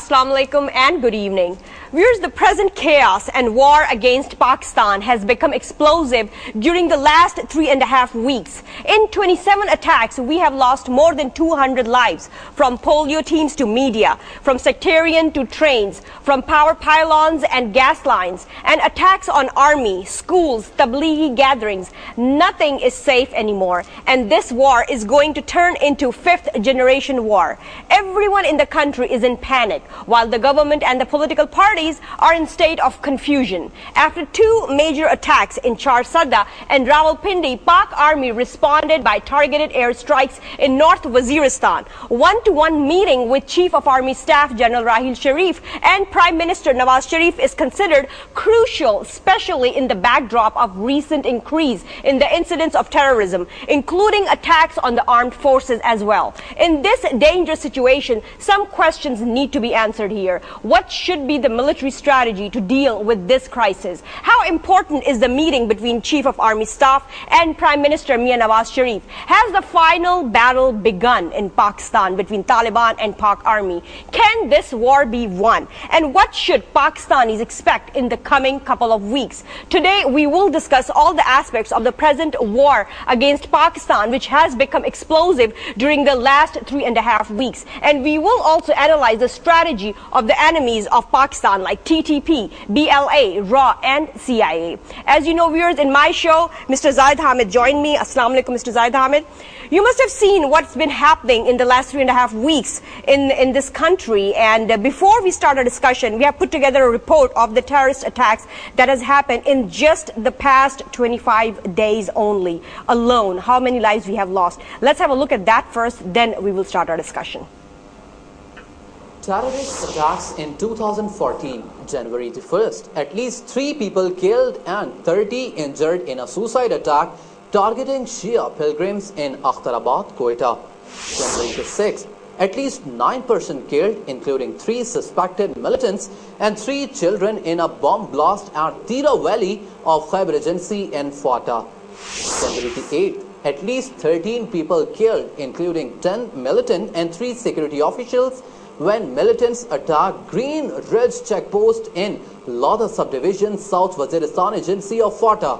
Assalamu alaikum and good evening. Viewers, the present chaos and war against Pakistan has become explosive during the last 3.5 weeks. In 27 attacks, we have lost more than 200 lives, from polio teams to media, from sectarian to trains, from power pylons and gas lines, and attacks on army, schools, tablighi gatherings. Nothing is safe anymore, and this war is going to turn into fifth-generation war. Everyone in the country is in panic, while the government and the political parties are in state of confusion. After two major attacks in Charsadda and Rawalpindi, Pak Army responded by targeted airstrikes in North Waziristan. One-to-one meeting with Chief of Army Staff General Rahil Sharif and Prime Minister Nawaz Sharif is considered crucial, especially in the backdrop of recent increase in the incidents of terrorism, including attacks on the armed forces as well. In this dangerous situation, some questions need to be answered here. What should be the military strategy to deal with this crisis? How important is the meeting between Chief of Army Staff and Prime Minister Mia Nawaz Sharif? Has the final battle begun in Pakistan between Taliban and Pak Army? Can this war be won? And what should Pakistanis expect in the coming couple of weeks? Today, we will discuss all the aspects of the present war against Pakistan, which has become explosive during the last 3.5 weeks. And we will also analyze the strategy of the enemies of Pakistan like TTP, BLA, RAW and CIA. As you know, viewers, in my show, Mr. Zaid Hamid joined me. Assalamu alaikum, Mr. Zaid Hamid. You must have seen what's been happening in the last 3.5 weeks in this country. And before we start our discussion, we have put together a report of the terrorist attacks that has happened in just the past 25 days only alone. How many lives we have lost. Let's have a look at that first, then we will start our discussion. Terrorist attacks in 2014, January the 1st. At least 3 people killed and 30 injured in a suicide attack targeting Shia pilgrims in Akhtarabad, Quetta. January the 6th. At least 9 persons killed, including 3 suspected militants and 3 children in a bomb blast at Tira Valley of Khyber Agency in Fata. January the 8th. At least 13 people killed, including 10 militant and 3 security officials, when militants attacked Green Ridge checkpost in Lauda subdivision, South Waziristan Agency of Fata.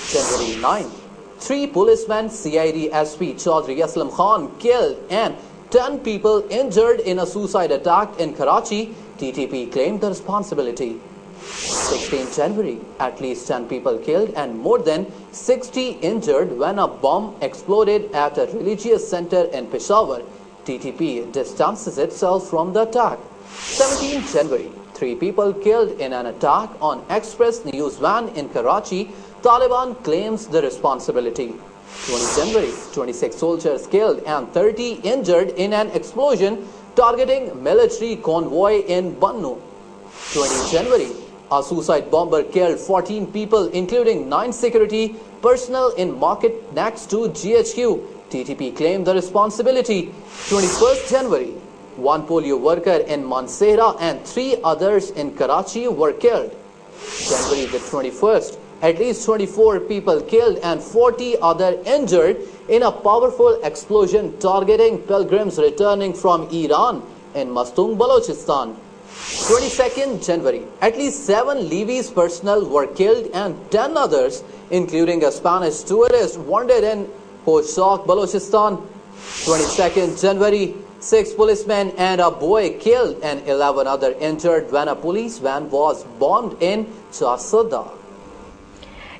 January 9th. 3 policemen, CID SP Chaudhry Aslam Khan killed and 10 people injured in a suicide attack in Karachi. TTP claimed the responsibility. 16 January, at least 10 people killed and more than 60 injured when a bomb exploded at a religious center in Peshawar. TTP distances itself from the attack. 17 January, 3 people killed in an attack on Express News van in Karachi. Taliban claims the responsibility. 20 January, 26 soldiers killed and 30 injured in an explosion targeting military convoy in Bannu. 20 January, a suicide bomber killed 14 people, including 9 security personnel in market next to GHQ. TTP claimed the responsibility. 21st January, 1 polio worker in Mansehra and 3 others in Karachi were killed. January the 21st, at least 24 people killed and 40 others injured in a powerful explosion targeting pilgrims returning from Iran in Mastung, Balochistan. 22nd January, at least 7 Levi's personnel were killed and 10 others, including a Spanish tourist, wounded in Poshak, Balochistan. 22nd January, 6 policemen and a boy killed and 11 others injured when a police van was bombed in Charsadda.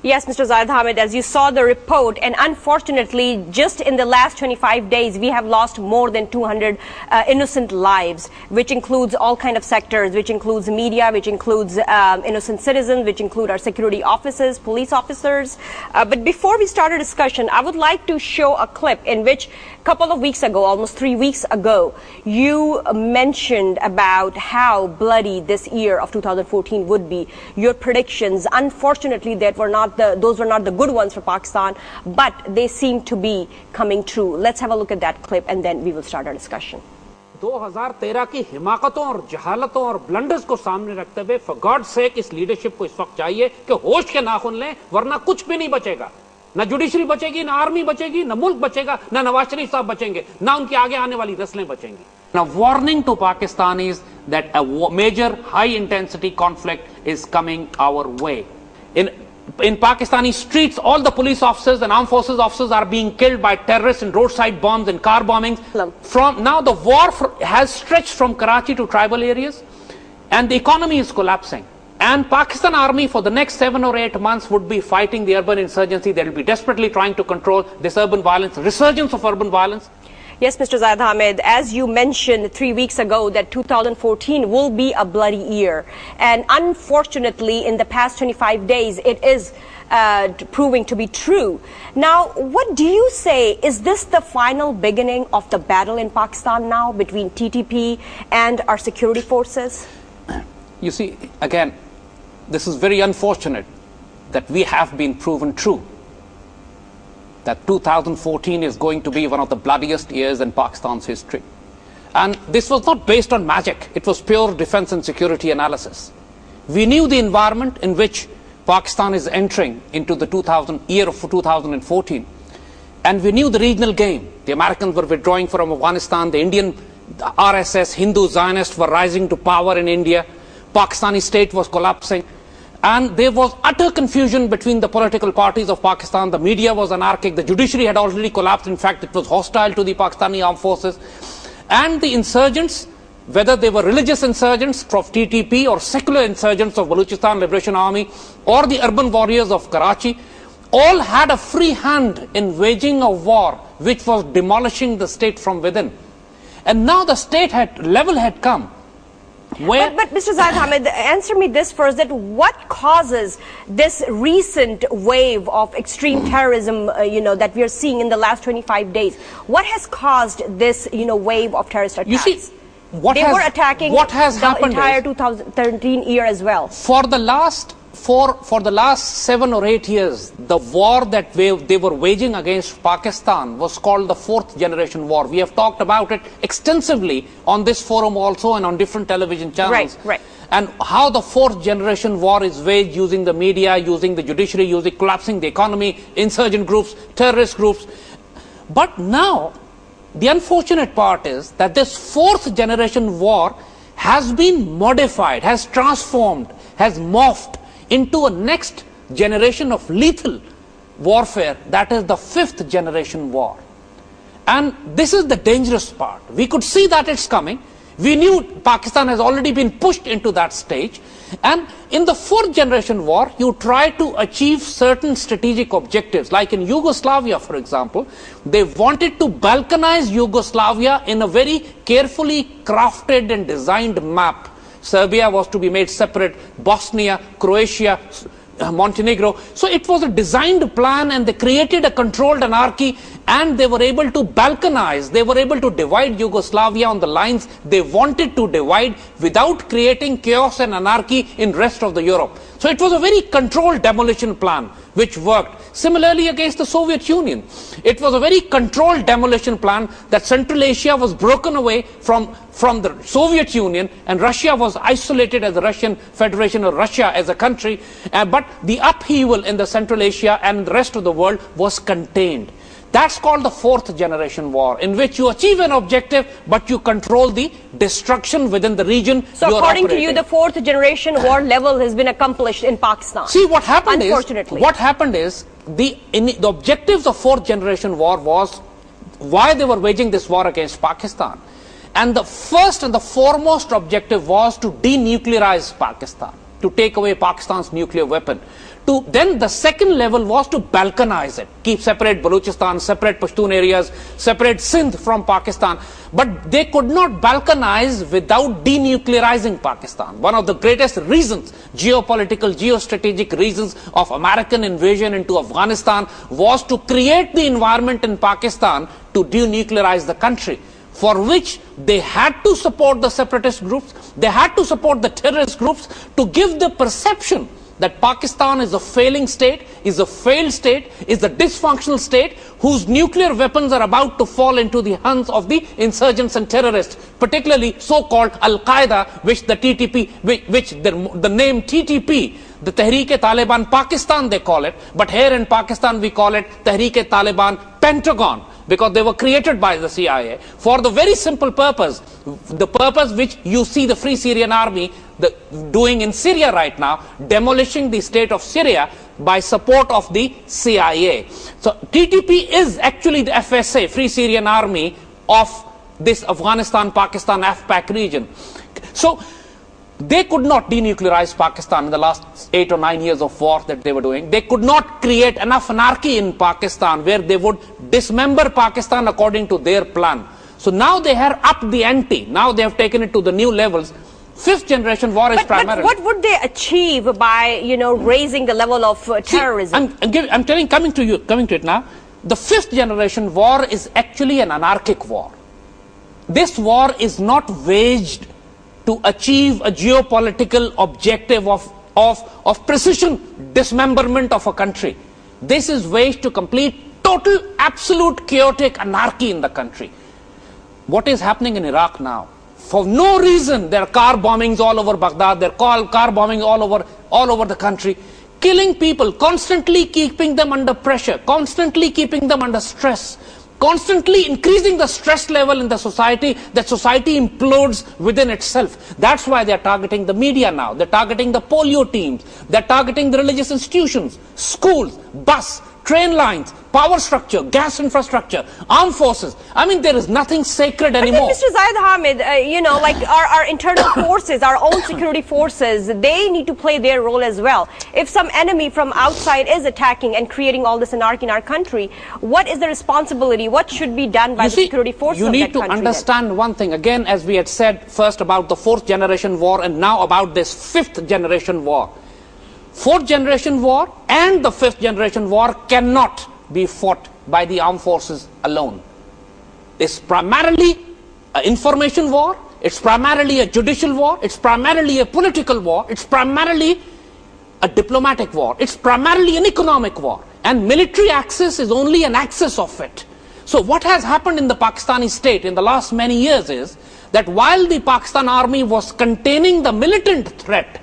Yes, Mr. Zaid Hamid, as you saw the report, and unfortunately, just in the last 25 days, we have lost more than 200 innocent lives, which includes all kinds of sectors, which includes media, which includes innocent citizens, which include our security officers, police officers. But before we start our discussion, I would like to show a clip in which a couple of weeks ago, almost 3 weeks ago, you mentioned about how bloody this year of 2014 would be. Your predictions, unfortunately, those were not the good ones for Pakistan, but they seem to be coming true. Let's have a look at that clip and then we will start our discussion. 2013 की हिमाकतों और जहालतों और blunders को सामने रखते हुए for God sake इस leadership को इस वक्त चाहिए कि होश के नाखून लें, वरना कुछ भी नहीं बचेगा। ना जुडिशरी बचेगी, ना आर्मी बचेगी, ना मुल्क बचेगा, ना नवाज शरीफ साहब बचेंगे, ना उनके आगे आने वाली नस्लें बचेंगी। A warning to Pakistanis that a major high-intensity conflict is coming our way. In Pakistani streets, all the police officers and armed forces officers are being killed by terrorists in roadside bombs and car bombings. From now, the war has stretched from Karachi to tribal areas, and the economy is collapsing. And Pakistan Army for the next 7 or 8 months would be fighting the urban insurgency. They will be desperately trying to control this urban violence, resurgence of urban violence. Yes, Mr. Zaid Hamid, as you mentioned 3 weeks ago that 2014 will be a bloody year. And unfortunately, in the past 25 days, it is proving to be true. Now, what do you say? Is this the final beginning of the battle in Pakistan now between TTP and our security forces? You see, again, this is very unfortunate that we have been proven true. That 2014 is going to be one of the bloodiest years in Pakistan's history. And this was not based on magic. It was pure defense and security analysis. We knew the environment in which Pakistan is entering into the year of 2014. And we knew the regional game. The Americans were withdrawing from Afghanistan. The Indian RSS, Hindu Zionists were rising to power in India. Pakistani state was collapsing. And there was utter confusion between the political parties of Pakistan. The media was anarchic. The judiciary had already collapsed. In fact, it was hostile to the Pakistani armed forces. And the insurgents, whether they were religious insurgents from TTP or secular insurgents of Balochistan Liberation Army or the urban warriors of Karachi, all had a free hand in waging a war which was demolishing the state from within. And now the level had come. But Mr. Zaid Hamid, answer me this first, that what causes this recent wave of extreme terrorism, that we are seeing in the last 25 days? What has caused this, wave of terrorist attacks? You see, they were attacking the entire 2013 year as well. For the last 7 or 8 years, the war that they were waging against Pakistan was called the fourth generation war. We have talked about it extensively on this forum also and on different television channels. Right. And how the fourth generation war is waged using the media, using the judiciary, collapsing the economy, insurgent groups, terrorist groups. But now, the unfortunate part is that this fourth generation war has been modified, has transformed, has morphed into a next generation of lethal warfare, that is the fifth generation war. And this is the dangerous part. We could see that it's coming. We knew Pakistan has already been pushed into that stage. And in the fourth generation war, you try to achieve certain strategic objectives. Like in Yugoslavia, for example, they wanted to balkanize Yugoslavia in a very carefully crafted and designed map. Serbia was to be made separate, Bosnia, Croatia, Montenegro. So it was a designed plan, and they created a controlled anarchy, and they were able to balkanize, they were able to divide Yugoslavia on the lines they wanted to divide without creating chaos and anarchy in rest of the Europe. So it was a very controlled demolition plan which worked. Similarly against the Soviet Union, it was a very controlled demolition plan that Central Asia was broken away from the Soviet Union, and Russia was isolated as the Russian Federation or Russia as a country, but the upheaval in the Central Asia and the rest of the world was contained. That's called the fourth generation war, in which you achieve an objective, but you control the destruction within the region. So according to you, the fourth generation war level has been accomplished in Pakistan. See, what happened is, the objectives of fourth generation war was why they were waging this war against Pakistan. And the first and the foremost objective was to denuclearize Pakistan, to take away Pakistan's nuclear weapon. Then the second level was to balkanize it, keep separate Balochistan, separate Pashtun areas, separate Sindh from Pakistan. But they could not balkanize without denuclearizing Pakistan. One of the greatest reasons, geopolitical, geostrategic reasons of American invasion into Afghanistan was to create the environment in Pakistan to denuclearize the country, for which they had to support the separatist groups, they had to support the terrorist groups, to give the perception that Pakistan is a failing state, is a failed state, is a dysfunctional state whose nuclear weapons are about to fall into the hands of the insurgents and terrorists, particularly so-called Al-Qaeda, which the name TTP, the Tehreek-e-Taliban Pakistan they call it, but here in Pakistan we call it Tehreek-e-Taliban Pentagon. because they were created by the CIA for the very simple purpose, the purpose which you see the Free Syrian Army doing in Syria right now, demolishing the state of Syria by support of the CIA. So TTP is actually the FSA, Free Syrian Army, of this Afghanistan-Pakistan AFPAC region. So they could not denuclearize Pakistan in the last 8 or 9 years of war that they were doing. They could not create enough anarchy in Pakistan where they would dismember Pakistan according to their plan. So now they have upped the ante. Now they have taken it to the new levels. Fifth generation war is primarily... But what would they achieve by, raising the level of terrorism? I'm coming to it now. The fifth generation war is actually an anarchic war. This war is not waged to achieve a geopolitical objective of precision dismemberment of a country. This is waged to complete total, absolute chaotic anarchy in the country. What is happening in Iraq now? For no reason, there are car bombings all over Baghdad, there are car bombings all over the country, killing people, constantly keeping them under pressure, constantly keeping them under stress, constantly increasing the stress level in the society, that society implodes within itself. That's why they're targeting the media now. They're targeting the polio teams. They're targeting the religious institutions, schools, bus, train lines, power structure, gas infrastructure, armed forces. I mean, there is nothing sacred anymore. But Mr. Zaid Hamid, like our internal forces, our own security forces, they need to play their role as well. If some enemy from outside is attacking and creating all this anarchy in our country, what is the responsibility? What should be done by the security forces of that country? You need to understand one thing. Again, as we had said first about the fourth generation war and now about this fifth generation war. Fourth generation war and the fifth generation war cannot be fought by the armed forces alone. It's primarily an information war, it's primarily a judicial war, it's primarily a political war, it's primarily a diplomatic war, it's primarily an economic war, and military axis is only an axis of it. So what has happened in the Pakistani state in the last many years is that while the Pakistan army was containing the militant threat,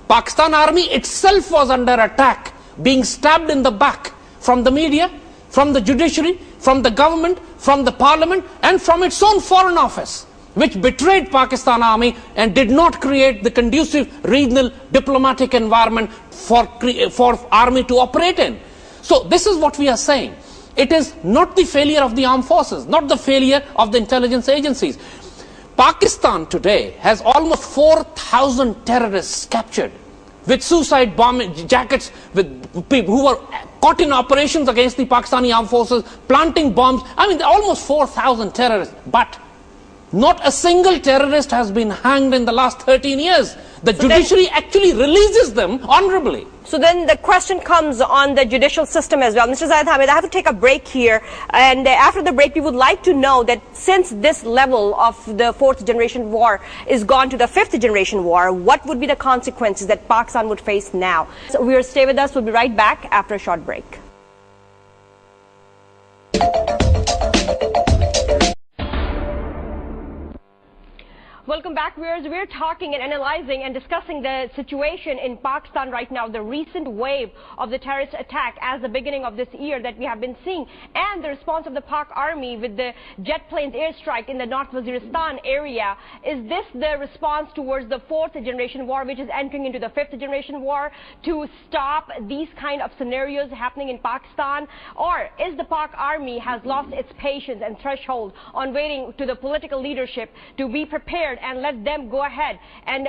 Pakistan army itself was under attack, being stabbed in the back from the media, from the judiciary, from the government, from the parliament, and from its own foreign office, which betrayed Pakistan army and did not create the conducive regional diplomatic environment for army to operate in. So this is what we are saying. It is not the failure of the armed forces, not the failure of the intelligence agencies. Pakistan today has almost 4,000 terrorists captured with suicide bomb jackets, with people who were caught in operations against the Pakistani armed forces, planting bombs. I mean, almost 4,000 terrorists. But not a single terrorist has been hanged in the last 13 years. The judiciary actually releases them honorably. So then the question comes on the judicial system as well. Mr. Zaid Hamid, I have to take a break here. And after the break, we would like to know that since this level of the fourth generation war is gone to the fifth generation war, what would be the consequences that Pakistan would face now? So we will stay with us. We'll be right back after a short break. Welcome back, viewers. We're talking and analyzing and discussing the situation in Pakistan right now, the recent wave of the terrorist attack as the beginning of this year that we have been seeing, and the response of the Pak army with the jet planes airstrike in the North Waziristan area. Is this the response towards the fourth generation war, which is entering into the fifth generation war, to stop these kind of scenarios happening in Pakistan? Or is the Pak army has lost its patience and threshold on waiting to the political leadership to be prepared and let them go ahead and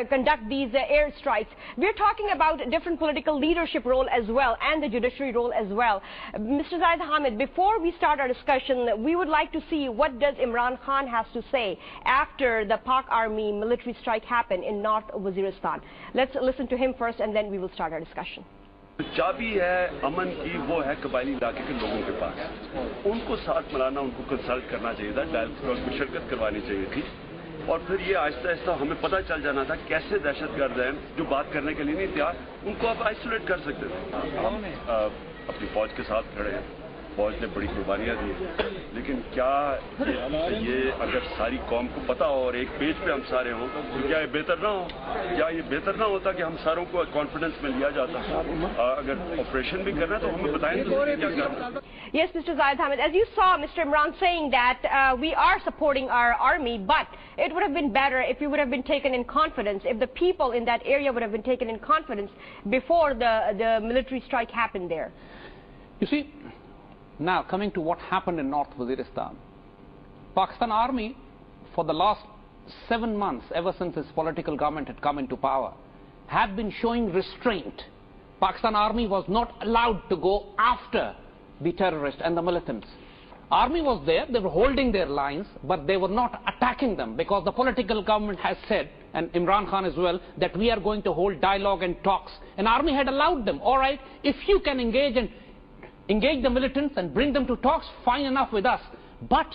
conduct these airstrikes? We're talking about different political leadership role as well, and the judiciary role as well. Mr. Zaid Hamid, before we start our discussion, we would like to see what does Imran Khan has to say after the Pak army military strike happened in North Waziristan. Let's listen to him first, and then we will start our discussion. चाबी है अमन की, वो है कबायली इलाके के लोगों के पास। उनको साथ मिलाना, उनको कंसल्ट करना चाहिए था, डायलॉग में शिरकत करवानी चाहिए थी, और फिर ये आहिस्ता आहिस्ता हमें पता चल जाना था कैसे दहशतगर्द हैं जो बात करने के लिए नहीं तैयार, उनको आप आइसोलेट कर सकते थे। हम अपनी फौज के साथ खड़े हैं, फौज ने बड़ी कुर्बानियां दी, लेकिन क्या ये अगर सारी कौम को पता हो और एक पेज पे हम सारे हों तो क्या ये बेहतर ना हो? क्या ये बेहतर ना होता कि हम सारों को कॉन्फिडेंस में लिया जाता? अगर ऑपरेशन भी करना तो हमें बताएं क्या करना। Yes, Mr. Zaid Hamid, as you saw Mr. Imran saying that we are supporting our army, but it would have been better if we would have been taken in confidence, if the people in that area would have been taken in confidence before the military strike happened there. You see, now coming to what happened in North Waziristan, Pakistan Army for the last 7 months, ever since its political government had come into power, had been showing restraint. Pakistan Army was not allowed to go after the terrorists and the militants. Army was there, they were holding their lines, but they were not attacking them because the political government has said, and Imran Khan as well, that we are going to hold dialogue and talks. And Army had allowed them, all right, if you can engage the militants and bring them to talks, fine enough with us. But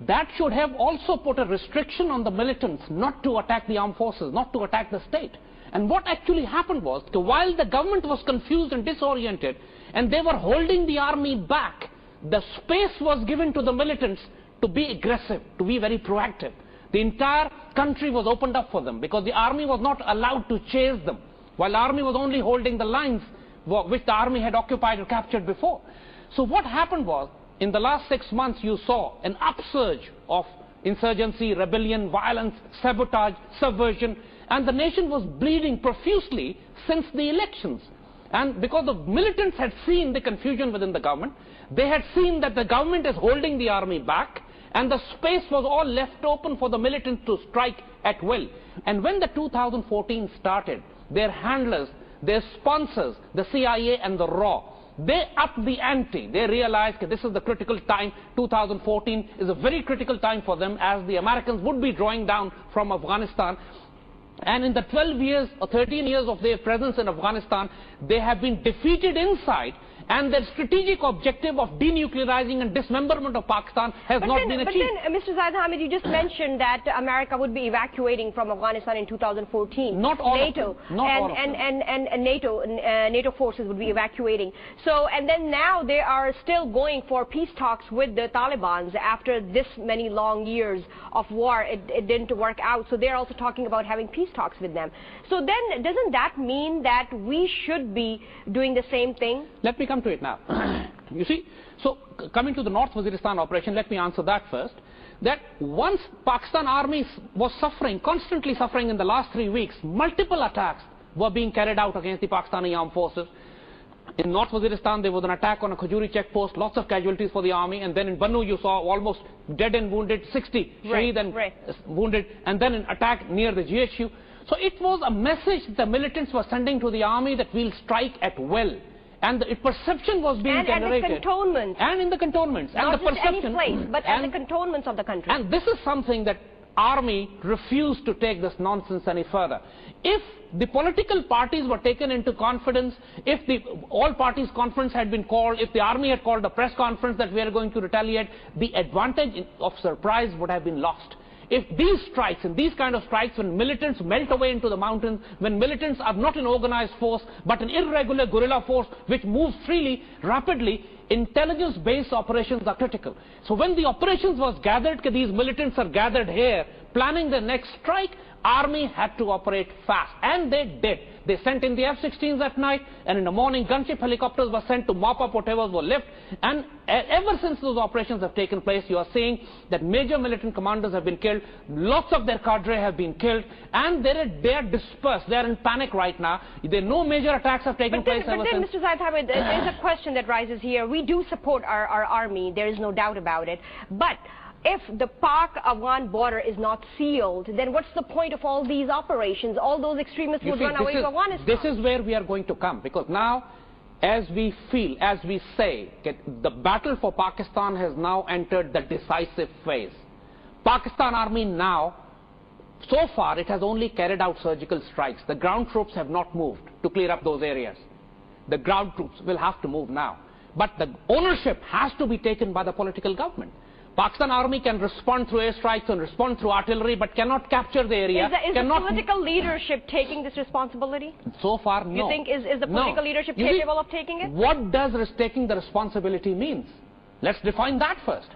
that should have also put a restriction on the militants not to attack the armed forces, not to attack the state. And what actually happened was, while the government was confused and disoriented, and they were holding the army back, the space was given to the militants to be aggressive, to be very proactive. The entire country was opened up for them because the army was not allowed to chase them, while the army was only holding the lines which the army had occupied or captured before. So what happened was, in the last 6 months you saw an upsurge of insurgency, rebellion, violence, sabotage, subversion, and the nation was bleeding profusely since the elections. And because the militants had seen the confusion within the government, they had seen that the government is holding the army back, and the space was all left open for the militants to strike at will. And when the 2014 started, their handlers, their sponsors, the CIA and the RAW, they upped the ante. They realized that this is the critical time. 2014 is a very critical time for them, as the Americans would be drawing down from Afghanistan. And in the 12 years or 13 years of their presence in Afghanistan, they have been defeated inside, and their strategic objective of denuclearizing and dismemberment of Pakistan has not been achieved. But then, Mr. Zaid Hamid, you just mentioned that America would be evacuating from Afghanistan in 2014. Not all NATO, of them. Not all of them. And NATO forces would be evacuating. So, and then now they are still going for peace talks with the Taliban after this many long years of war. It didn't work out. So they're also talking about having peace talks with them. So then, doesn't that mean that we should be doing the same thing? Let me come to it now. You see, so coming to the North Waziristan operation, let me answer that first. That once Pakistan Army was suffering, constantly suffering in the last 3 weeks, multiple attacks were being carried out against the Pakistani armed forces. In North Waziristan, there was an attack on a Khajuri checkpost, lots of casualties for the army, and then in Bannu you saw almost dead and wounded, 60 shaheed and wounded, and then an attack near the GHU. So it was a message the militants were sending to the army that we'll strike at will. And the perception was being generated. And the cantonments. And in the cantonments. Not and the just perception. any place, but at the cantonments of the country. And this is something that army refused to take this nonsense any further. If the political parties were taken into confidence, if the all parties conference had been called, if the army had called a press conference that we are going to retaliate, the advantage of surprise would have been lost. If these strikes, and these kind of strikes, when militants melt away into the mountains, when militants are not an organized force, but an irregular guerrilla force which moves freely, rapidly, intelligence-based operations are critical. So when the operations was gathered, these militants are gathered here, planning the next strike, army had to operate fast. And they did. They sent in the F-16s at night, and in the morning gunship helicopters were sent to mop up whatever was left. And ever since those operations have taken place, you are seeing that major militant commanders have been killed, lots of their cadre have been killed, and they are dispersed. They are in panic right now. No major attacks have taken place ever since. Mr. Zaid Hamid, there is a question that rises here. We do support our army, there is no doubt about it. But if the Pak-Afghan border is not sealed, then what's the point of all these operations? All those extremists would run away to Afghanistan. This is where we are going to come, because now, as we feel, as we say, the battle for Pakistan has now entered the decisive phase. Pakistan Army now, so far, it has only carried out surgical strikes. The ground troops have not moved to clear up those areas. The ground troops will have to move now. But the ownership has to be taken by the political government. Pakistan army can respond through airstrikes and respond through artillery, but cannot capture the area. Is the political leadership taking this responsibility? So far, no. You think is the political leadership capable of taking it? What does taking the responsibility means? Let's define that first.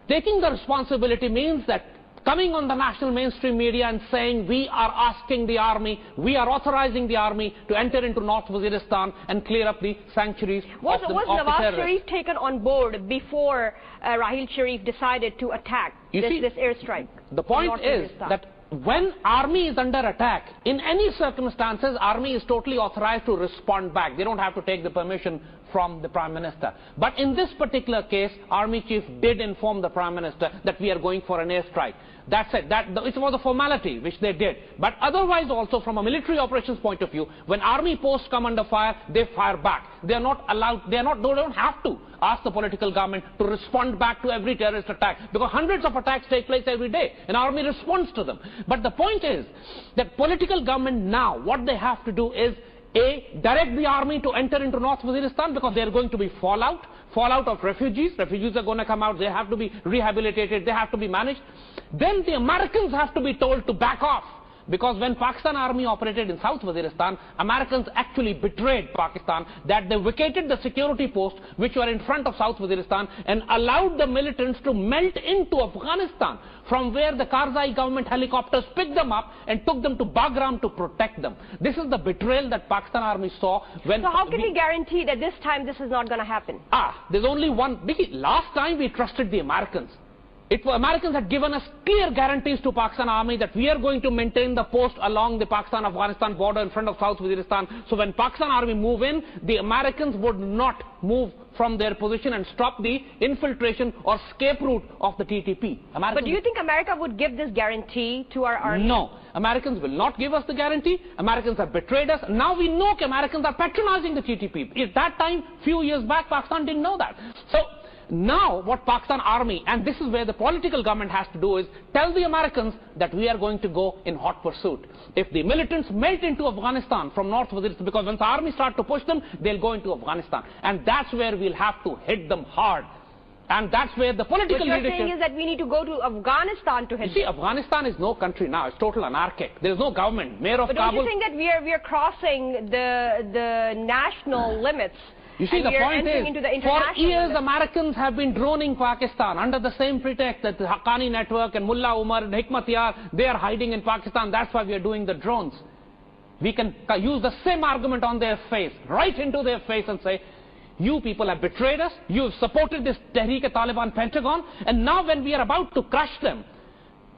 Taking the responsibility means that coming on the national mainstream media and saying we are asking the army, we are authorizing the army to enter into North Waziristan and clear up the sanctuaries was of the Nawaz Sharif taken on board before Rahil Sharif decided to attack this airstrike? The point is that when army is under attack, in any circumstances, army is totally authorized to respond back. They don't have to take the permission from the Prime Minister. But in this particular case, Army Chief did inform the Prime Minister that we are going for an airstrike. That's it. It was a formality which they did. But otherwise also, from a military operations point of view, when army posts come under fire, they fire back. They are not allowed, they don't have to ask the political government to respond back to every terrorist attack, because hundreds of attacks take place every day and army responds to them. But the point is that political government now, what they have to do is direct the army to enter into North Waziristan, because there are going to be fallout of refugees. Refugees are going to come out, they have to be rehabilitated, they have to be managed. Then the Americans have to be told to back off, because when Pakistan army operated in South Waziristan, Americans actually betrayed Pakistan, that they vacated the security posts which were in front of South Waziristan and allowed the militants to melt into Afghanistan, from where the Karzai government helicopters picked them up and took them to Bagram to protect them. This is the betrayal that Pakistan army saw. When so how can we guarantee that this time this is not going to happen? There's only one. Last time we trusted the Americans. Americans had given us clear guarantees to Pakistan army that we are going to maintain the post along the Pakistan-Afghanistan border in front of South Waziristan. So when Pakistan army move in, the Americans would not move from their position and stop the infiltration or escape route of the TTP. But do you think America would give this guarantee to our army? No. Americans will not give us the guarantee. Americans have betrayed us. Now we know Americans are patronizing the TTP. At that time, few years back, Pakistan didn't know that. So now what Pakistan army, and this is where the political government has to do, is tell the Americans that we are going to go in hot pursuit. If the militants melt into Afghanistan from North Waziristan, because once the army start to push them, they'll go into Afghanistan. And that's where we'll have to hit them hard. And that's where the political leadership... What you're saying is that we need to go to Afghanistan to hit them. See, Afghanistan is no country now. It's total anarchic. There is no government. Mayor of Kabul... But don't you think that we are crossing the national limits? You see, the point is, for years Americans have been droning Pakistan under the same pretext that the Haqqani network and Mullah Umar and Hikmatyar, they are hiding in Pakistan. That's why we are doing the drones. We can use the same argument on their face, right into their face, and say, you people have betrayed us, you have supported this Tehreek-e-Taliban Pentagon, and now when we are about to crush them,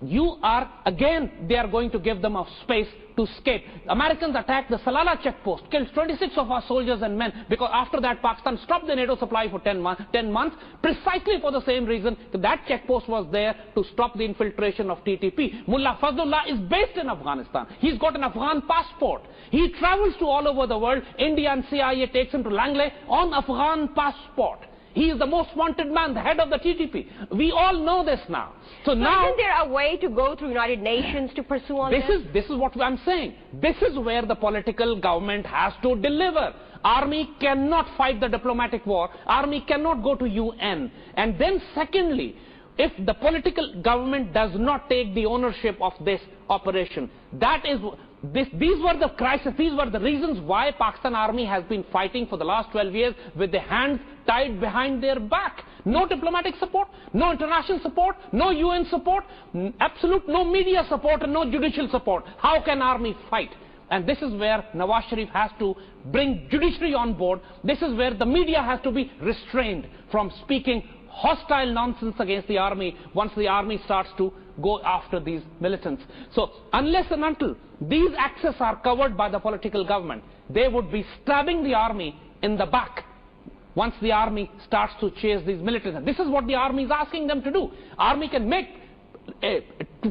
they are going to give them a space to escape. Americans attacked the Salala checkpost, killed 26 of our soldiers and men, because after that Pakistan stopped the NATO supply for 10 months, precisely for the same reason. That checkpost was there to stop the infiltration of TTP. Mullah Fazlullah is based in Afghanistan. He's got an Afghan passport. He travels to all over the world. India and CIA takes him to Langley on Afghan passport. He is the most wanted man, the head of the TTP. We all know this now. So now, isn't there a way to go through United Nations to pursue on this? This is what I'm saying. This is where the political government has to deliver. Army cannot fight the diplomatic war. Army cannot go to UN. And then secondly, if the political government does not take the ownership of this operation, these were the crises, these were the reasons why Pakistan army has been fighting for the last 12 years with their hands tied behind their back. No diplomatic support, no international support, no UN support, no media support and no judicial support. How can army fight? And this is where Nawaz Sharif has to bring judiciary on board. This is where the media has to be restrained from speaking hostile nonsense against the army once the army starts to go after these militants. So unless and until these access are covered by the political government, they would be stabbing the army in the back once the army starts to chase these militants. And this is what the army is asking them to do. Army can make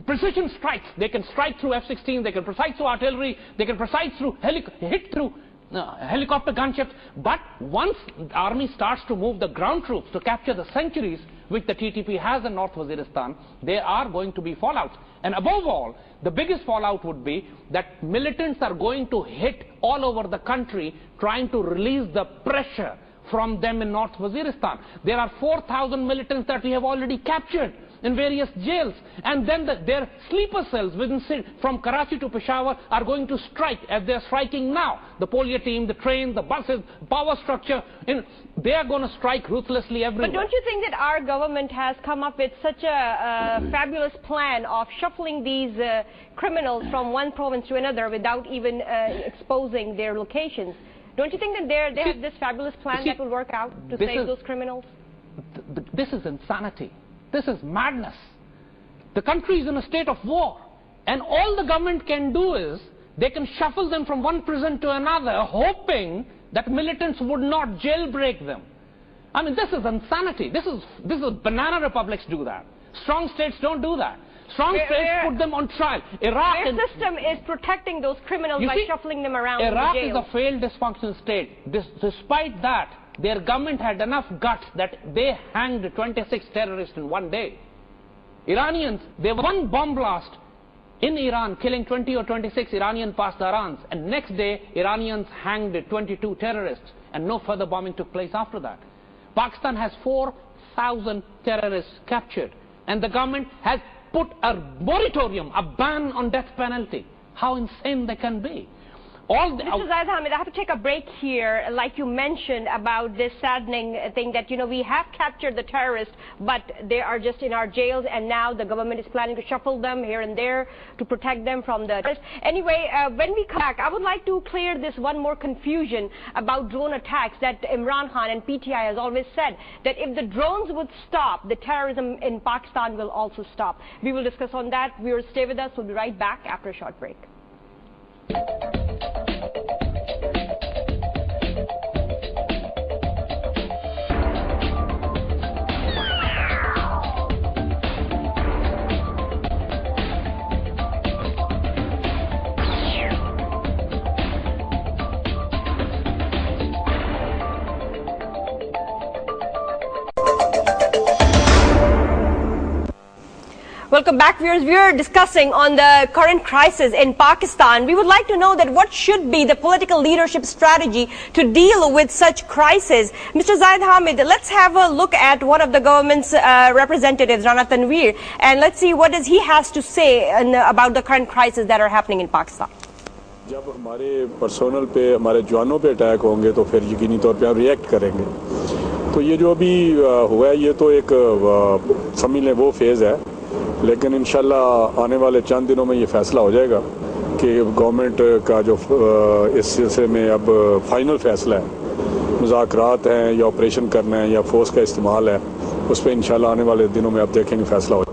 precision strikes. They can strike through F-16, they can precise through artillery, they can precise through hit through helicopter gunships. But once the army starts to move the ground troops to capture the sanctuaries which the TTP has in North Waziristan, there are going to be fallouts. And above all, the biggest fallout would be that militants are going to hit all over the country trying to release the pressure from them in North Waziristan. There are 4,000 militants that we have already captured in various jails, and then their sleeper cells from Karachi to Peshawar are going to strike, as they are striking now. The polio team, the train, the buses, power structure, they are going to strike ruthlessly everywhere. But don't you think that our government has come up with such a fabulous plan of shuffling these criminals from one province to another without even exposing their locations? Don't you think that they have this fabulous plan that will work out to save those criminals? This is insanity. This is madness. The country is in a state of war, and all the government can do is they can shuffle them from one prison to another, hoping that militants would not jailbreak them. I mean, this is insanity. This is banana republics do that. Strong states don't do that. Strong states put them on trial. Their system is protecting those criminals by shuffling them around Iraq the jail. is a failed dysfunctional state. Despite that, their government had enough guts that they hanged 26 terrorists in one day. Iranians, there was one bomb blast in Iran killing 20 or 26 Iranian pasdarans, and next day Iranians hanged 22 terrorists, and no further bombing took place after that. Pakistan has 4,000 terrorists captured, and the government has put a moratorium, a ban on death penalty. How insane they can be. Mr. Zaid Hamid, I have to take a break here. Like you mentioned about this saddening thing that, we have captured the terrorists, but they are just in our jails, and now the government is planning to shuffle them here and there to protect them from the terrorists. Anyway, when we come back, I would like to clear this one more confusion about drone attacks that Imran Khan and PTI has always said that if the drones would stop, the terrorism in Pakistan will also stop. We will discuss on that. Viewers, stay with us. We'll be right back after a short break. Welcome back, viewers. We are discussing on the current crisis in Pakistan. We would like to know that what should be the political leadership strategy to deal with such crisis. Mr. Zaid Hamid, let's have a look at one of the government's representatives, Rana Tanveer, and let's see what he has to say about the current crisis that are happening in Pakistan. जब हमारे personnel पे हमारे जवानों पे attack होंगे तो फिर यकीनी तौर पे हम रिएक्ट करेंगे। तो ये जो अभी हुआ है ये तो एक समझ लें वो फेज़ है, लेकिन इंशाल्लाह आने वाले चंद दिनों में ये फैसला हो जाएगा कि गवर्नमेंट का जो इस सिलसिले में अब फाइनल फैसला है, मुज़ाकरात हैं या ऑपरेशन करना है या फोर्स का इस्तेमाल है, उस पर इंशाल्लाह आने वाले दिनों में अब देखेंगे फैसला हो।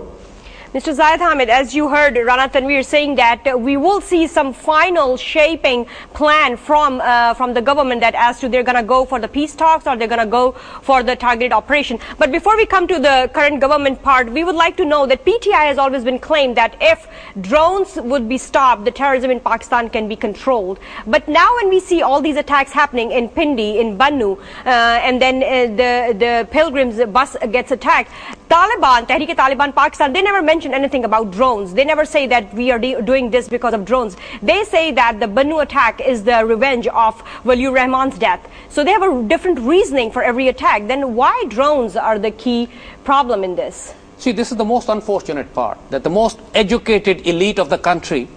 Mr. Zaid Hamid, as you heard Rana Tanveer saying that we will see some final shaping plan from the government that as to they're going to go for the peace talks or they're going to go for the targeted operation. But before we come to the current government part, we would like to know that PTI has always been claimed that if drones would be stopped, the terrorism in Pakistan can be controlled. But now when we see all these attacks happening in Pindi, in Bannu, and then the pilgrims bus gets attacked, Taliban, Tehreek-e-Taliban Pakistan, they never mention anything about drones. They never say that we are doing this because of drones. They say that the Bannu attack is the revenge of Waliur Rahman's death. So they have a different reasoning for every attack. Then why drones are the key problem in this? See, this is the most unfortunate part, that the most educated elite of the country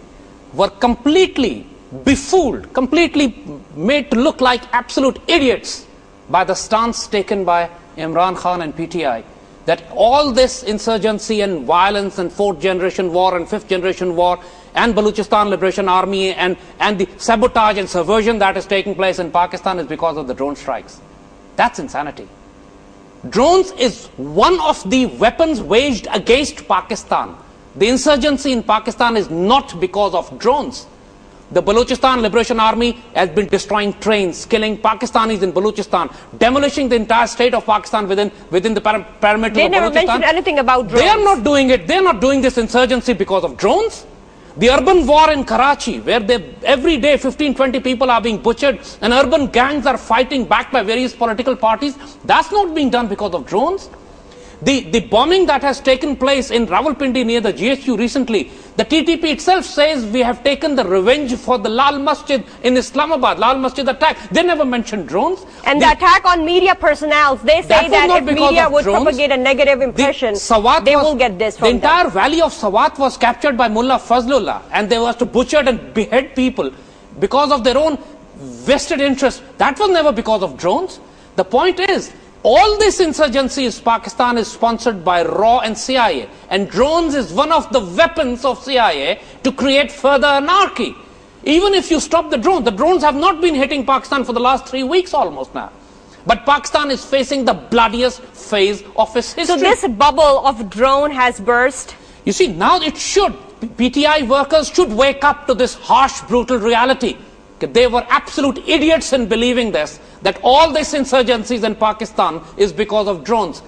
were completely befooled, completely made to look like absolute idiots by the stance taken by Imran Khan and PTI. That all this insurgency and violence and fourth generation war and fifth generation war and Balochistan Liberation Army and the sabotage and subversion that is taking place in Pakistan is because of the drone strikes. That's insanity. Drones is one of the weapons waged against Pakistan. The insurgency in Pakistan is not because of drones. The Balochistan Liberation Army has been destroying trains, killing Pakistanis in Balochistan, demolishing the entire state of Pakistan within the perimeter of Balochistan. They never mentioned anything about drones. They are not doing it. They are not doing this insurgency because of drones. The urban war in Karachi, where every day 15-20 people are being butchered and urban gangs are fighting backed by various political parties, that's not being done because of drones. The bombing that has taken place in Rawalpindi near the GHQ recently, the TTP itself says we have taken the revenge for the Lal Masjid in Islamabad, Lal Masjid attack. They never mentioned drones. And the attack on media personnel, they say that if media would propagate a negative impression, they will get this from them. The entire valley of Sawat was captured by Mullah Fazlullah, and they were to butcher and behead people because of their own vested interest. That was never because of drones. The point is, all this insurgency in Pakistan is sponsored by RAW and CIA, and drones is one of the weapons of CIA to create further anarchy. Even if you stop the drones have not been hitting Pakistan for the last 3 weeks almost now. But Pakistan is facing the bloodiest phase of its history. So this bubble of drone has burst? You see, now it should. PTI workers should wake up to this harsh, brutal reality. They were absolute idiots in believing this, that all this insurgencies in Pakistan is because of drones.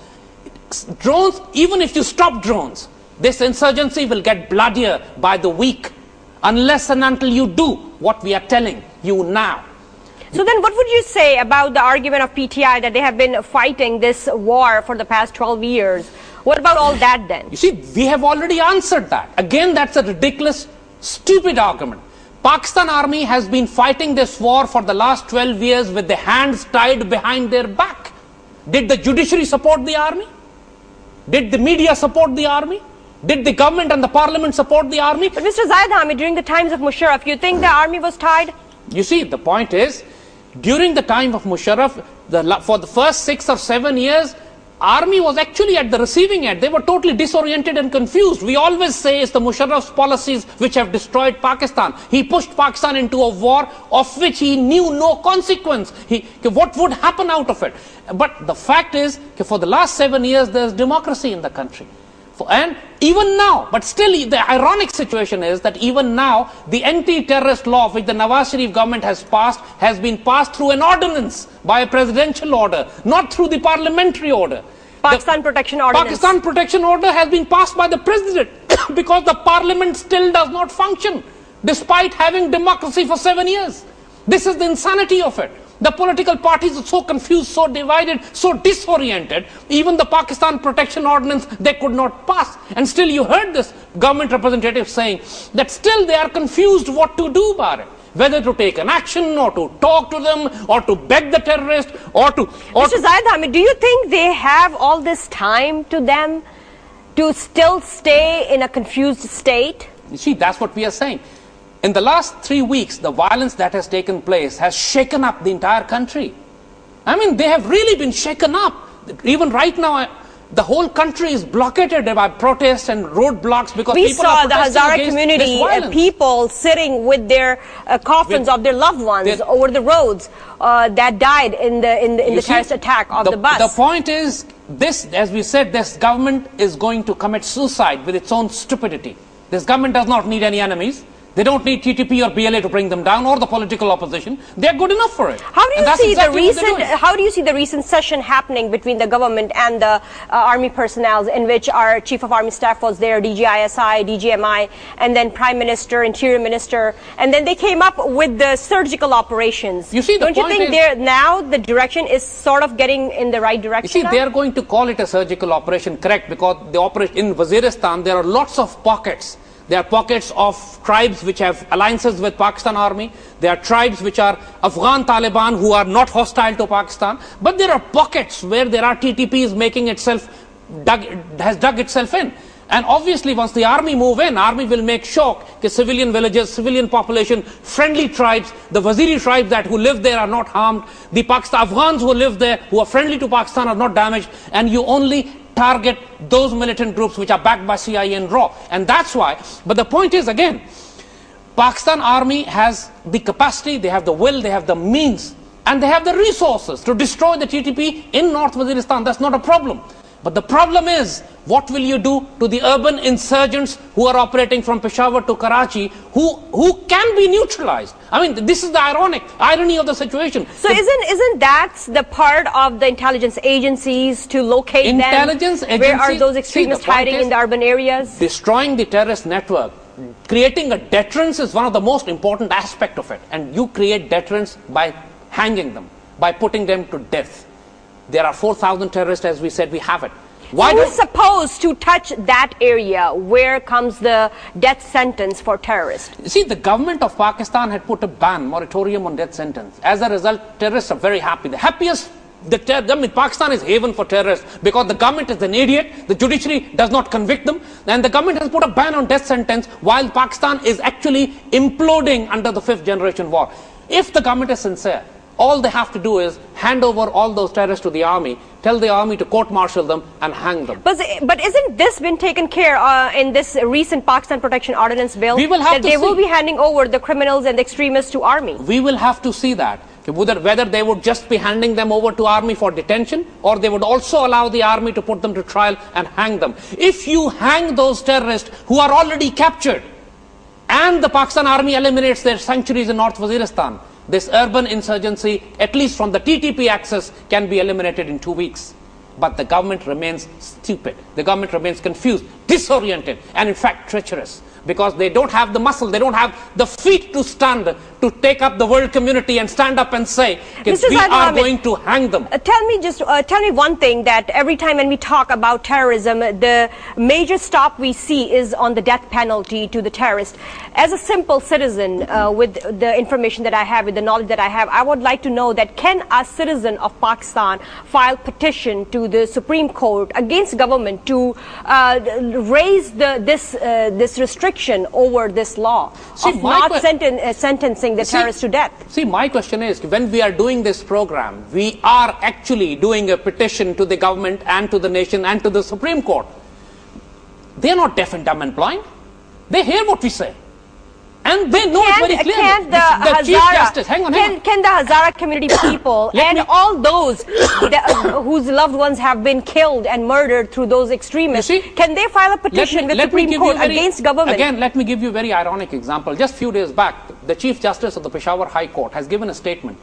Drones, even if you stop drones, this insurgency will get bloodier by the week, unless and until you do what we are telling you now. So then what would you say about the argument of PTI that they have been fighting this war for the past 12 years? What about all that then? You see, we have already answered that. Again, that's a ridiculous, stupid argument. Pakistan army has been fighting this war for the last 12 years with their hands tied behind their back. Did the judiciary support the army? Did the media support the army? Did the government and the parliament support the army? But Mr. Zaid Hamid, during the times of Musharraf, you think the army was tied? You see, the point is, during the time of Musharraf, for the first 6 or 7 years, army was actually at the receiving end. They were totally disoriented and confused. We always say it's the Musharraf's policies which have destroyed Pakistan. He pushed Pakistan into a war of which he knew no consequence. What would happen out of it? But the fact is, for the last 7 years, there's democracy in the country. And even now, but still the ironic situation is that even now, the anti-terrorist law which the Nawaz Sharif government has been passed through an ordinance by a presidential order, not through the parliamentary order. Pakistan Protection Ordinance. Pakistan Protection Order has been passed by the president because the parliament still does not function, despite having democracy for 7 years. This is the insanity of it. The political parties are so confused, so divided, so disoriented. Even the Pakistan Protection Ordinance they could not pass. And still you heard this government representative saying that still they are confused what to do about it. Whether to take an action or to talk to them or to beg the terrorist or to... Mr. Zaid Hamid, do you think they have all this time to them to still stay in a confused state? You see, that's what we are saying. In the last 3 weeks, the violence that has taken place has shaken up the entire country. I mean, they have really been shaken up. Even right now, the whole country is blockaded by protests and roadblocks because people are protesting against this violence. We saw the Hazara community, people sitting with their coffins of their loved ones over the roads that died in the terrorist attack of the bus. The point is, this, as we said, this government is going to commit suicide with its own stupidity. This government does not need any enemies. They don't need TTP or BLA to bring them down, or the political opposition. They're good enough for it. How do you see the recent session happening between the government and the army personnel, in which our Chief of Army Staff was there, DGISI, DGMI, and then Prime Minister, Interior Minister, and then they came up with the surgical operations. You see, don't you think now the direction is sort of getting in the right direction? You see, they are going to call it a surgical operation, correct? Because the operation in Waziristan, there are lots of pockets. There are pockets of tribes which have alliances with Pakistan army. There are tribes which are Afghan Taliban who are not hostile to Pakistan. But there are pockets where there are TTPs making itself, has dug itself in. And obviously once the army move in, army will make sure that civilian villages, civilian population, friendly tribes, the Waziri tribes who live there are not harmed. The Afghans who live there, who are friendly to Pakistan, are not damaged. And you only target those militant groups which are backed by CIA and RAW. And that's why, but the point is again, Pakistan army has the capacity, they have the will, they have the means, and they have the resources to destroy the TTP in North Waziristan. That's not a problem. But the problem is, what will you do to the urban insurgents who are operating from Peshawar to Karachi, who can be neutralized? I mean, this is the irony of the situation. So isn't that the part of the intelligence agencies to locate them? Where are those extremists hiding in the urban areas? Destroying the terrorist network, creating a deterrence is one of the most important aspects of it. And you create deterrence by hanging them, by putting them to death. There are 4,000 terrorists, as we said, we have it. Who's supposed to touch that area where comes the death sentence for terrorists? You see, the government of Pakistan had put a moratorium on death sentence. As a result, terrorists are very happy. The happiest, Pakistan is haven for terrorists because the government is an idiot, the judiciary does not convict them, and the government has put a ban on death sentence while Pakistan is actually imploding under the 5th generation war. If the government is sincere, all they have to do is hand over all those terrorists to the army, tell the army to court-martial them and hang them. But isn't this been taken care in this recent Pakistan Protection Ordinance bill? We will have that they will be handing over the criminals and the extremists to army. We will have to see that. Whether they would just be handing them over to army for detention or they would also allow the army to put them to trial and hang them. If you hang those terrorists who are already captured and the Pakistan army eliminates their sanctuaries in North Waziristan, this urban insurgency, at least from the TTP axis, can be eliminated in 2 weeks. But the government remains stupid. The government remains confused, disoriented, and in fact treacherous. Because they don't have the muscle, they don't have the feet to stand, to take up the world community and stand up and say, we are going to hang them. Tell me one thing, that every time when we talk about terrorism, the major stop we see is on the death penalty to the terrorist. As a simple citizen, with the information that I have, with the knowledge that I have, I would like to know that can a citizen of Pakistan file petition to the Supreme Court against government to raise this restriction over this law of not sentencing the terrorists to death? See, my question is, when we are doing this program, we are actually doing a petition to the government and to the nation and to the Supreme Court. They are not deaf and dumb and blind. They hear what we say. And they know it very clearly. Can the Chief Justice, hang on. Can the Hazara community people and all those whose loved ones have been killed and murdered through those extremists, can they file a petition with the Supreme Court against government? Again, let me give you a very ironic example. Just a few days back, the Chief Justice of the Peshawar High Court has given a statement.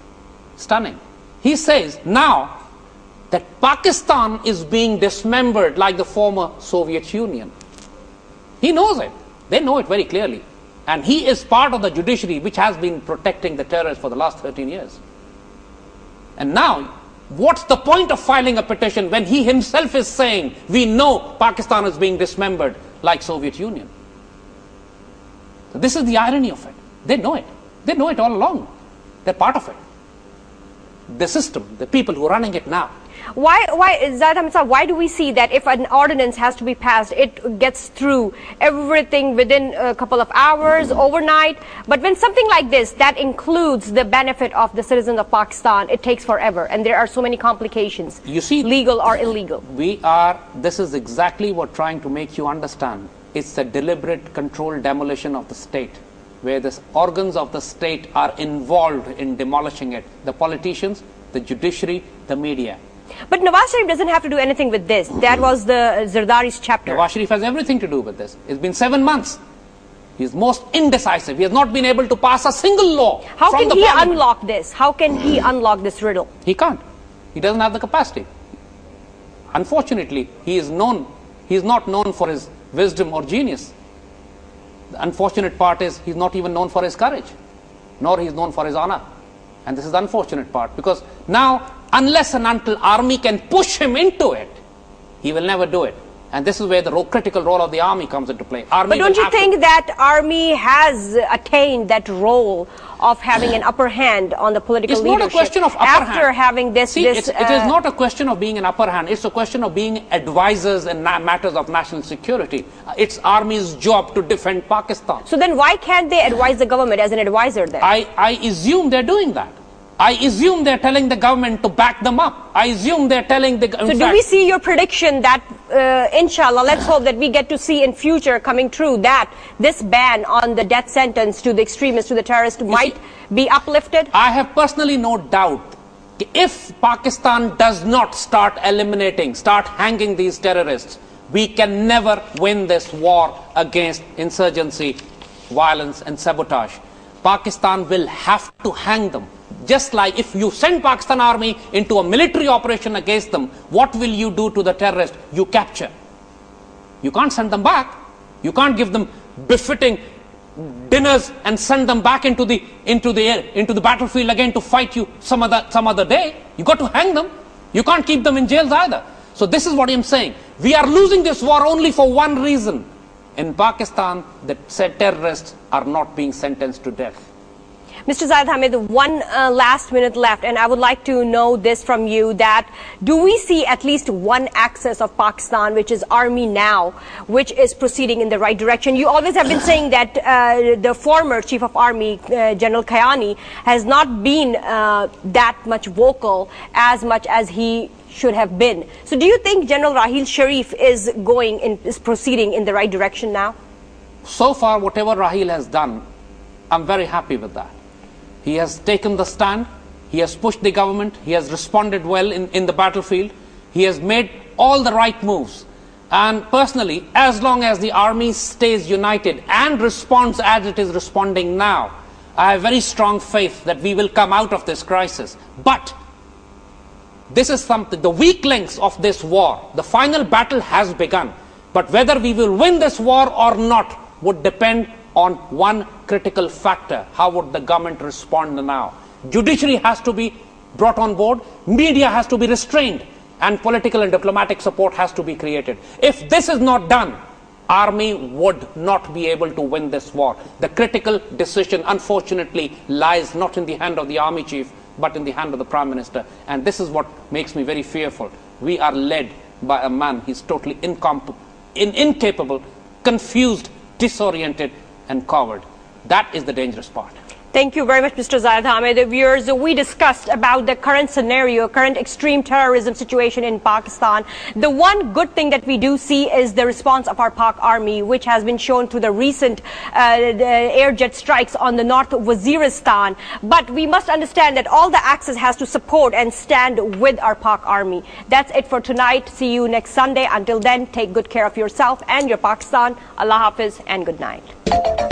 Stunning. He says now that Pakistan is being dismembered like the former Soviet Union. He knows it. They know it very clearly. And he is part of the judiciary which has been protecting the terrorists for the last 13 years. And now, what's the point of filing a petition when he himself is saying, we know Pakistan is being dismembered like Soviet Union? So this is the irony of it. They know it. They know it all along. They're part of it. The system, the people who are running it now. Why, Zaid Hamid, why do we see that if an ordinance has to be passed, it gets through everything within a couple of hours, overnight, but when something like this, that includes the benefit of the citizens of Pakistan, it takes forever, and there are so many complications, you see, legal or illegal? This is exactly what trying to make you understand. It's a deliberate, controlled demolition of the state, where the organs of the state are involved in demolishing it. The politicians, the judiciary, the media. But Nawaz Sharif doesn't have to do anything with this. That was the Zardari's chapter. Nawaz Sharif has everything to do with this. It's been 7 months. He's most indecisive. He has not been able to pass a single law. How can he unlock this? How can he unlock this riddle? He can't. He doesn't have the capacity. Unfortunately, he is not known for his wisdom or genius. The unfortunate part is he's not even known for his courage, nor he's known for his honor. And this is the unfortunate part, because now, unless and until army can push him into it, he will never do it. And this is where the critical role of the army comes into play. But don't you think that army has attained that role of having an upper hand on the political leadership? It's not a question of upper after hand. Having this, it is not a question of being an upper hand. It's a question of being advisors in matters of national security. It's army's job to defend Pakistan. So then why can't they advise the government as an advisor then? I assume they're doing that. I assume they're telling the government to back them up. I assume they're telling the government. So do we see your prediction that, inshallah, let's hope that we get to see in future coming true that this ban on the death sentence to the extremists, to the terrorists might be uplifted? I have personally no doubt. If Pakistan does not start hanging these terrorists, we can never win this war against insurgency, violence and sabotage. Pakistan will have to hang them. Just like if you send Pakistan army into a military operation against them, what will you do to the terrorists? You capture. You can't send them back. You can't give them befitting dinners and send them back into the battlefield again to fight you some other day. You got to hang them. You can't keep them in jails either. So this is what I'm saying. We are losing this war only for one reason. In Pakistan, the said terrorists are not being sentenced to death. Mr. Zaid Hamid, one last minute left, and I would like to know this from you, that do we see at least one axis of Pakistan, which is army now, which is proceeding in the right direction? You always have been saying that the former chief of army, General Kayani, has not been that much vocal as much as he should have been. So do you think General Raheel Sharif is proceeding in the right direction now? So far, whatever Raheel has done, I'm very happy with that. He has taken the stand, he has pushed the government, he has responded well in the battlefield, he has made all the right moves. And personally, as long as the army stays united and responds as it is responding now, I have very strong faith that we will come out of this crisis. But this is something, the weak links of this war, the final battle has begun. But whether we will win this war or not would depend on one critical factor: how would the government respond now? Judiciary has to be brought on board, media has to be restrained, and political and diplomatic support has to be created. If this is not done, army would not be able to win this war. The critical decision, unfortunately, lies not in the hand of the army chief, but in the hand of the Prime Minister. And this is what makes me very fearful. We are led by a man, he's totally incapable, confused, disoriented, and coward. That is the dangerous part. Thank you very much, Mr. Zaid Hamid. Viewers, we discussed about the current scenario, current extreme terrorism situation in Pakistan. The one good thing that we do see is the response of our Pak army, which has been shown through the recent air jet strikes on the North Waziristan. But we must understand that all the axis has to support and stand with our Pak army. That's it for tonight. See you next Sunday. Until then, take good care of yourself and your Pakistan. Allah Hafiz and good night.